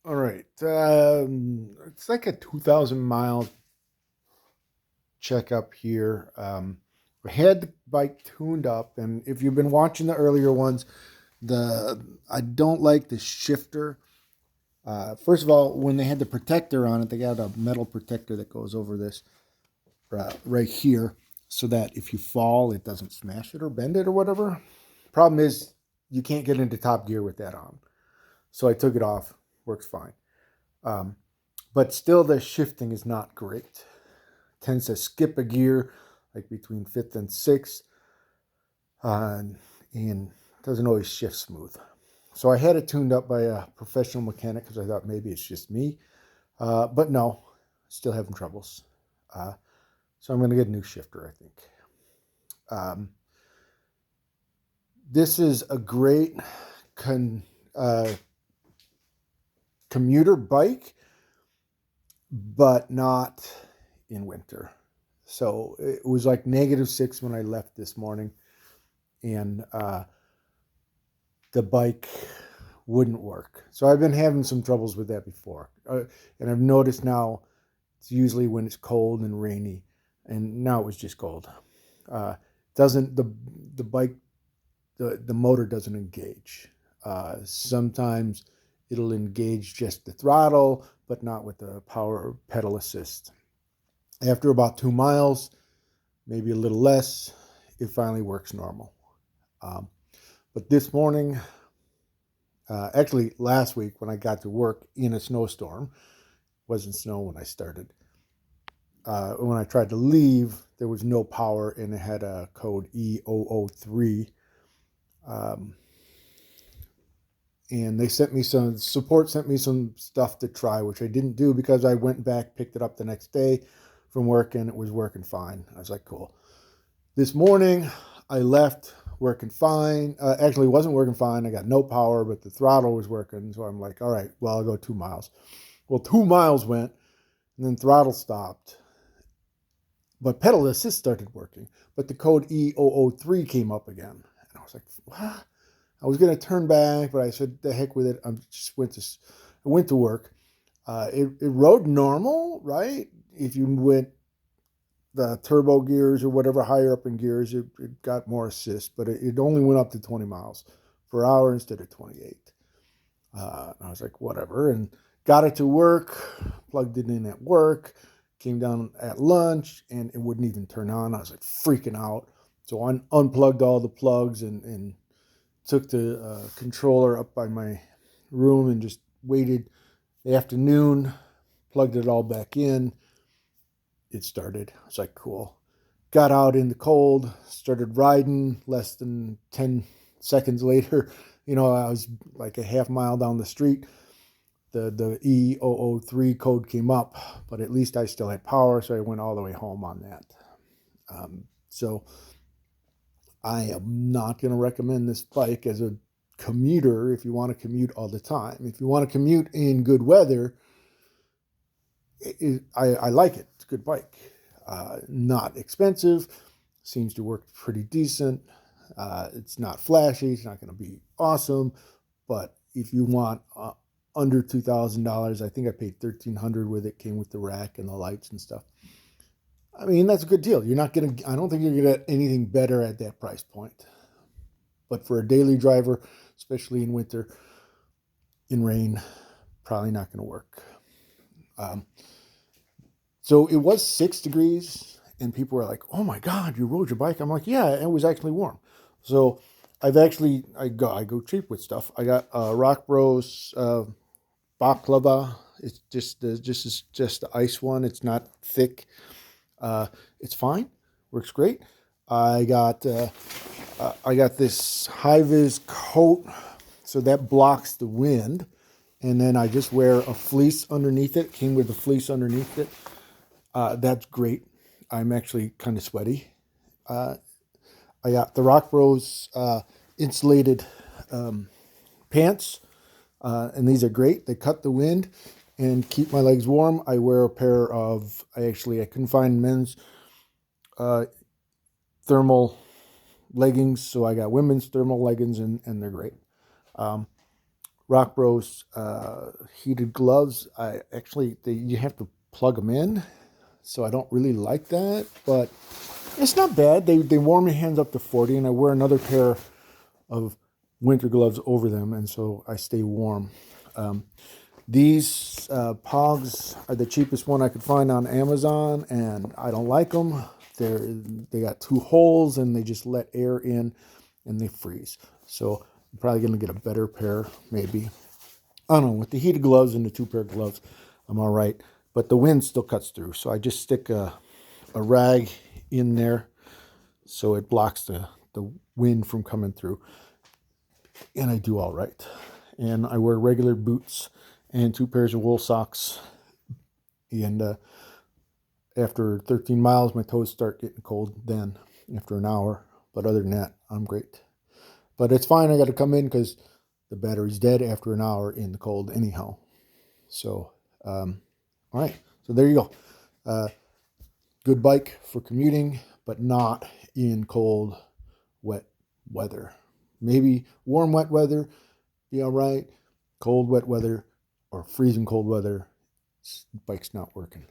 All right. It's like a 2,000 mile checkup here. I had the bike tuned up, and if you've been watching the earlier ones, I don't like the shifter. First of all, when they had the protector on it, they got a metal protector that goes over this right here, so that if you fall, it doesn't smash it or bend it or whatever. Problem is, you can't get into top gear with that on. So I took it off. Works fine. Um, but still, the shifting is not great. Tends to skip a gear like between fifth and sixth, uh, and doesn't always shift smooth. So I had it tuned up by a professional mechanic because I thought maybe it's just me, but no, still having troubles. Uh, so I'm going to get a new shifter, I think. Um, this is a great con, uh, commuter bike, but not in winter. So it was like -6 when I left this morning, and the bike wouldn't work. So I've been having some troubles with that before, and I've noticed now it's usually when it's cold and rainy, and now it was just cold. Doesn't the bike the motor doesn't engage. Sometimes it'll engage just the throttle, but not with the power pedal assist. After about 2 miles, maybe a little less, it finally works normal. Um, but this morning, actually last week when I got to work in a snowstorm, wasn't snow when I started. When I tried to leave, there was no power and it had a code E003. Um, and they sent me some support, sent me some stuff to try, which I didn't do because I went back, picked it up the next day from work, and it was working fine. I was like, cool. This morning, I left working fine. Actually, it wasn't working fine. I got no power, but the throttle was working. So I'm like, all right, well, I'll go 2 miles. Well, 2 miles went, and then throttle stopped. But pedal assist started working. But the code E003 came up again. And I was like, what? I was going to turn back, but I said, the heck with it. I went to work. It rode normal, right? If you went the turbo gears or whatever higher up in gears, it got more assist, but it only went up to 20 miles per hour instead of 28. I was like, whatever, and got it to work, plugged it in at work, came down at lunch, and it wouldn't even turn on. I was like freaking out. So I unplugged all the plugs and took the controller up by my room and just waited the afternoon, plugged it all back in. It started. I was like, cool. Got out in the cold, started riding. Less than 10 seconds later, I was like a half mile down the street. The E003 code came up, but at least I still had power, so I went all the way home on that. So I am not going to recommend this bike as a commuter if you want to commute all the time. If you want to commute in good weather, I like it. It's a good bike. Not expensive. Seems to work pretty decent. It's not flashy. It's not going to be awesome. But if you want under $2,000, I think I paid $1,300 with it. Came with the rack and the lights and stuff. I mean, that's a good deal. You're not going to, I don't think you're going to get anything better at that price point. But for a daily driver, especially in winter, in rain, probably not going to work. Um, So it was 6 degrees, and people were like, "Oh my God, you rode your bike!" I'm like, "Yeah, it was actually warm." So I go cheap with stuff. I got Rock Bros baklava. It's just the ice one. It's not thick. It's fine. Works great. I got I got this high vis coat, so that blocks the wind, and then I just wear a fleece underneath it. Came with a fleece underneath it. That's great. I'm actually kind of sweaty. Uh, I got the Rock Bros insulated um, pants, and these are great. They cut the wind and keep my legs warm. I wear a pair of, I couldn't find men's uh, thermal leggings, so I got women's thermal leggings, and they're great. Um, Rock Bros heated gloves. You have to plug them in, so I don't really like that, but it's not bad. They warm your hands up to 40, and I wear another pair of winter gloves over them, and so I stay warm. These Pogs are the cheapest one I could find on Amazon, and I don't like them. They got 2 holes, and they just let air in, and they freeze. So I'm probably going to get a better pair, maybe. I don't know. With the heated gloves and the 2 pair of gloves, I'm all right. But the wind still cuts through, so I just stick a rag in there so it blocks the wind from coming through. And I do all right. And I wear regular boots and 2 pairs of wool socks. And after 13 miles, my toes start getting cold then, after an hour. But other than that, I'm great. But it's fine. I got to come in because the battery's dead after an hour in the cold anyhow. So, all right. So there you go. Good bike for commuting, but not in cold, wet weather. Maybe warm, wet weather, be all right. Cold, wet weather, or freezing cold weather, bike's not working.